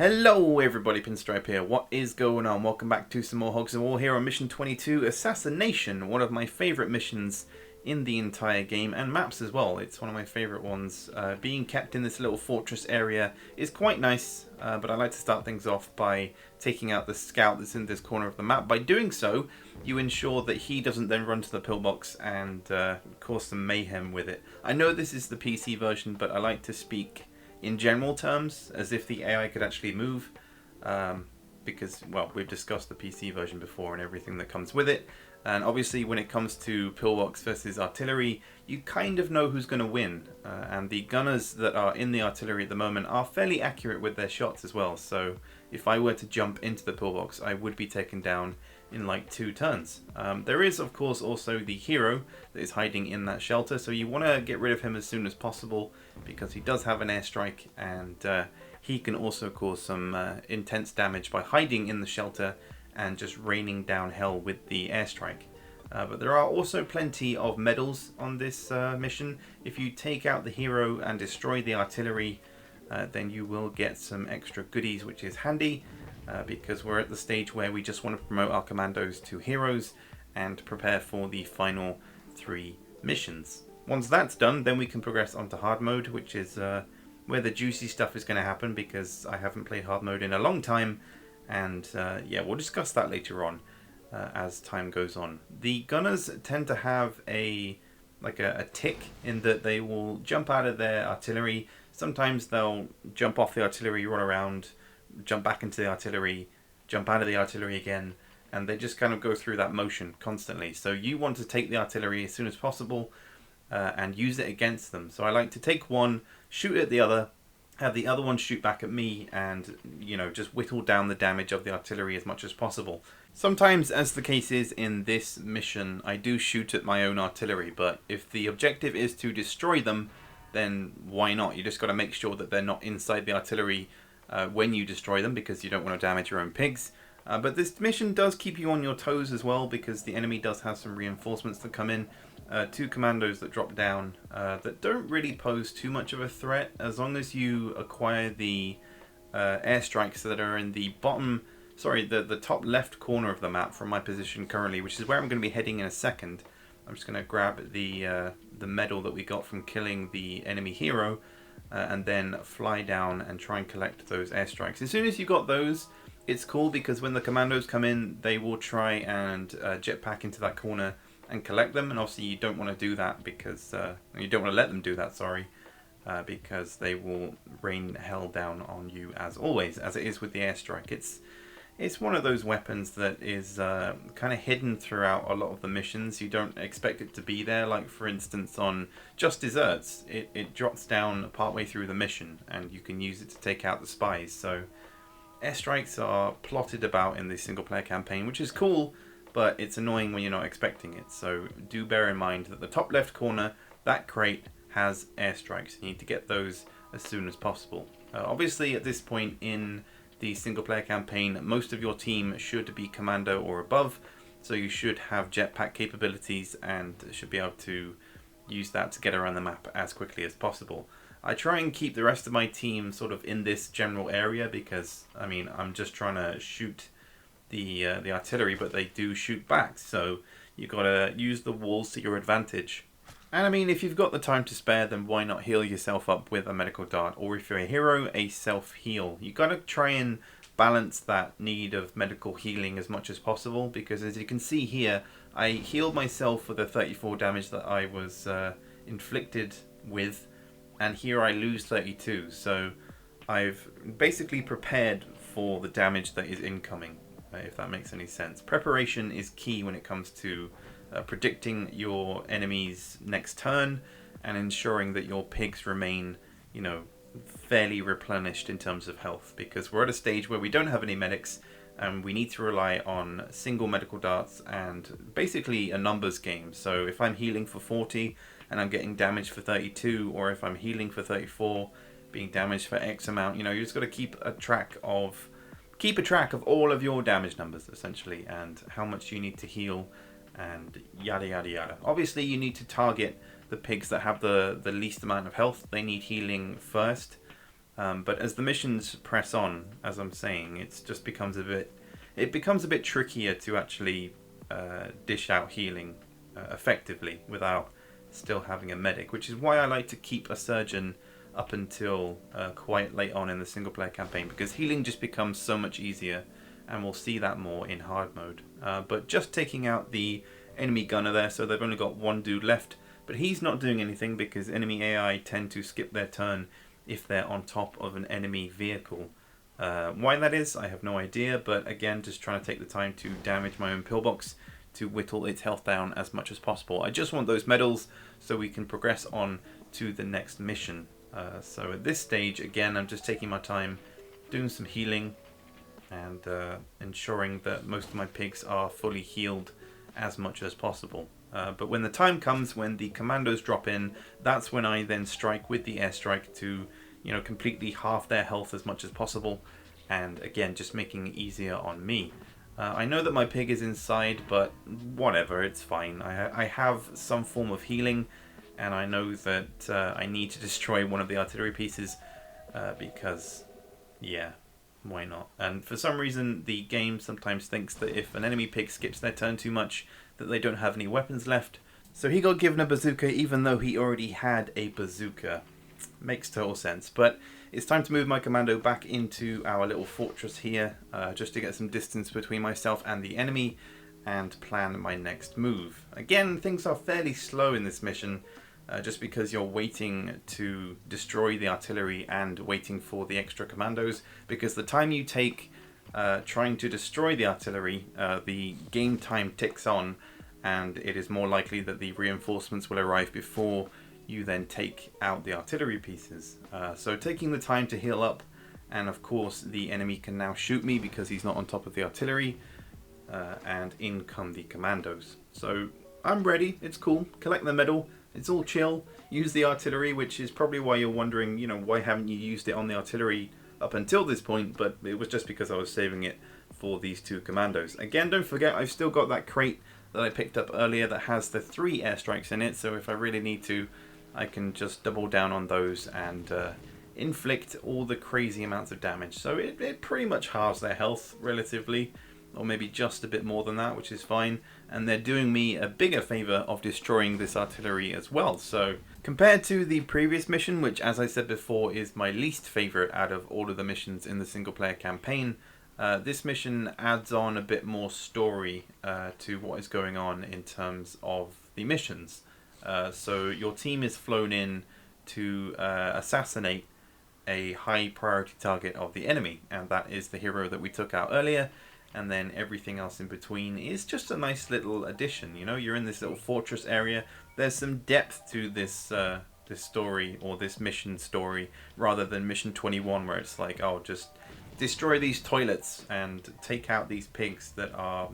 Hello everybody, Pinstripe here. What is going on? Welcome back to some more Hogs of War here on Mission 22, Assassination, one of my favourite missions in the entire game, and maps as well. It's one of my favourite ones. Being kept in this little fortress area is quite nice, but I like to start things off by taking out the scout that's in this corner of the map. By doing so, you ensure that he doesn't then run to the pillbox and cause some mayhem with it. I know this is the PC version, but I like to speak in general terms, as if the AI could actually move, because, well, we've discussed the PC version before and everything that comes with it, and obviously when it comes to pillbox versus artillery, you kind of know who's going to win, and the gunners that are in the artillery at the moment are fairly accurate with their shots as well, so if I were to jump into the pillbox, I would be taken down in like 2 turns. There is, of course, also the hero that is hiding in that shelter, so you want to get rid of him as soon as possible because he does have an airstrike, and he can also cause some intense damage by hiding in the shelter and just raining down hell with the airstrike. But there are also plenty of medals on this mission. If you take out the hero and destroy the artillery, then you will get some extra goodies, which is handy. Because we're at the stage where we just want to promote our commandos to heroes and prepare for the final 3 missions. Once that's done, then we can progress onto hard mode, which is where the juicy stuff is going to happen, because I haven't played hard mode in a long time, and yeah, we'll discuss that later on as time goes on. The gunners tend to have a tick in that they will jump out of their artillery. Sometimes they'll jump off the artillery, run around, jump back into the artillery, jump out of the artillery again, and they just kind of go through that motion constantly. So you want to take the artillery as soon as possible and use it against them. So I like to take one, shoot at the other, have the other one shoot back at me, and, you know, just whittle down the damage of the artillery as much as possible. Sometimes, as the case is in this mission, I do shoot at my own artillery, but if the objective is to destroy them, then why not? You just got to make sure that they're not inside the artillery when you destroy them, because you don't want to damage your own pigs. But this mission does keep you on your toes as well, because the enemy does have some reinforcements that come in. 2 commandos that drop down that don't really pose too much of a threat, as long as you acquire the airstrikes that are in the the top left corner of the map from my position currently, which is where I'm going to be heading in a second. I'm just going to grab the medal that we got from killing the enemy hero, and then fly down and try and collect those airstrikes. As soon as you got those, it's cool, because when the commandos come in, they will try and jetpack into that corner and collect them, and obviously you don't want to do that, because you don't want to let them do that, sorry, because they will rain hell down on you, as always, as it is with the airstrike. It's one of those weapons that is kind of hidden throughout a lot of the missions. You don't expect it to be there. Like, for instance, on Just Desserts, it drops down partway through the mission, and you can use it to take out the spies. So airstrikes are plotted about in the single-player campaign, which is cool, but it's annoying when you're not expecting it. So do bear in mind that the top left corner, that crate, has airstrikes. You need to get those as soon as possible. Obviously, at this point in the single player campaign, most of your team should be commando or above, so you should have jetpack capabilities and should be able to use that to get around the map as quickly as possible. I try and keep the rest of my team sort of in this general area, because, I mean, I'm just trying to shoot the artillery, but they do shoot back, so you've got to use the walls to your advantage. And I mean, if you've got the time to spare, then why not heal yourself up with a medical dart, or if you're a hero, a self-heal. You got to try and balance that need of medical healing as much as possible, because as you can see here, I healed myself for the 34 damage that I was inflicted with, and here I lose 32, so I've basically prepared for the damage that is incoming, if that makes any sense. Preparation is key when it comes to predicting your enemy's next turn and ensuring that your pigs remain, you know, fairly replenished in terms of health, because we're at a stage where we don't have any medics and we need to rely on single medical darts and basically a numbers game. So if I'm healing for 40 and I'm getting damaged for 32, or if I'm healing for 34 being damaged for X amount, you know, you just got to keep a track of all of your damage numbers essentially, and how much you need to heal, and yada yada yada. Obviously you need to target the pigs that have the least amount of health. They need healing first, But as the missions press on, as I'm saying, it becomes a bit trickier to actually dish out healing effectively without still having a medic, which is why I like to keep a surgeon up until quite late on in the single player campaign, because healing just becomes so much easier, and we'll see that more in hard mode. But just taking out the enemy gunner there, so they've only got one dude left, but he's not doing anything because enemy AI tend to skip their turn if they're on top of an enemy vehicle. Why that is, I have no idea, but again, just trying to take the time to damage my own pillbox to whittle its health down as much as possible. I just want those medals so we can progress on to the next mission. So at this stage, again, I'm just taking my time, doing some healing, and ensuring that most of my pigs are fully healed as much as possible. But when the time comes, when the commandos drop in, that's when I then strike with the airstrike to, completely halve their health as much as possible, and again, just making it easier on me. I know that my pig is inside, but whatever, it's fine. I have some form of healing, and I know that I need to destroy one of the artillery pieces because, yeah, why not? And for some reason, the game sometimes thinks that if an enemy pig skips their turn too much, that they don't have any weapons left. So he got given a bazooka even though he already had a bazooka. Makes total sense. But it's time to move my commando back into our little fortress here, just to get some distance between myself and the enemy, and plan my next move. Again, things are fairly slow in this mission, just because you're waiting to destroy the artillery and waiting for the extra commandos, because the time you take trying to destroy the artillery, the game time ticks on, and it is more likely that the reinforcements will arrive before you then take out the artillery pieces. So taking the time to heal up, and of course the enemy can now shoot me because he's not on top of the artillery, and in come the commandos. So I'm ready, it's cool, collect the medal, it's all chill, use the artillery, which is probably why you're wondering, why haven't you used it on the artillery up until this point, but it was just because I was saving it for these two commandos. Again, don't forget, I've still got that crate that I picked up earlier that has the 3 airstrikes in it, so if I really need to, I can just double down on those and inflict all the crazy amounts of damage. So it pretty much halves their health relatively, or maybe just a bit more than that, which is fine. And they're doing me a bigger favor of destroying this artillery as well. So compared to the previous mission, which as I said before is my least favorite out of all of the missions in the single player campaign, this mission adds on a bit more story to what is going on in terms of the missions. So your team is flown in to assassinate a high priority target of the enemy, and that is the hero that we took out earlier, and then everything else in between is just a nice little addition. You're in this little fortress area. There's some depth to this this story, or this mission story, rather than mission 21 where it's like, oh, just destroy these toilets and take out these pigs that are,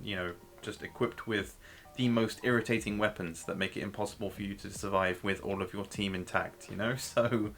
just equipped with the most irritating weapons that make it impossible for you to survive with all of your team intact, So,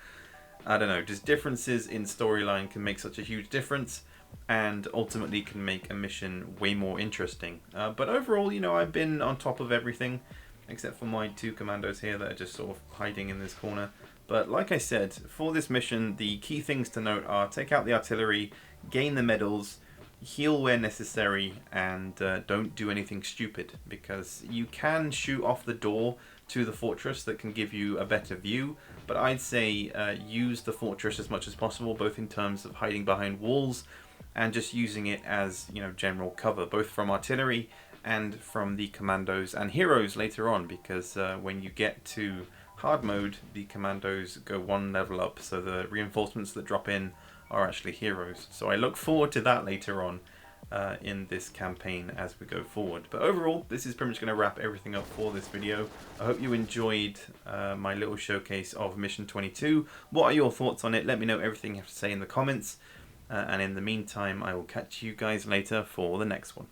I don't know, just differences in storyline can make such a huge difference, and ultimately can make a mission way more interesting. But overall, I've been on top of everything, except for my 2 commandos here that are just sort of hiding in this corner. But like I said, for this mission, the key things to note are take out the artillery, gain the medals, heal where necessary, and don't do anything stupid, because you can shoot off the door to the fortress that can give you a better view, but I'd say use the fortress as much as possible, both in terms of hiding behind walls and just using it as general cover, both from artillery and from the commandos and heroes later on, because when you get to hard mode, the commandos go 1 level up, so the reinforcements that drop in are actually heroes. So I look forward to that later on in this campaign as we go forward. But overall, this is pretty much going to wrap everything up for this video. I hope you enjoyed my little showcase of Mission 22. What are your thoughts on it? Let me know everything you have to say in the comments. And in the meantime, I will catch you guys later for the next one.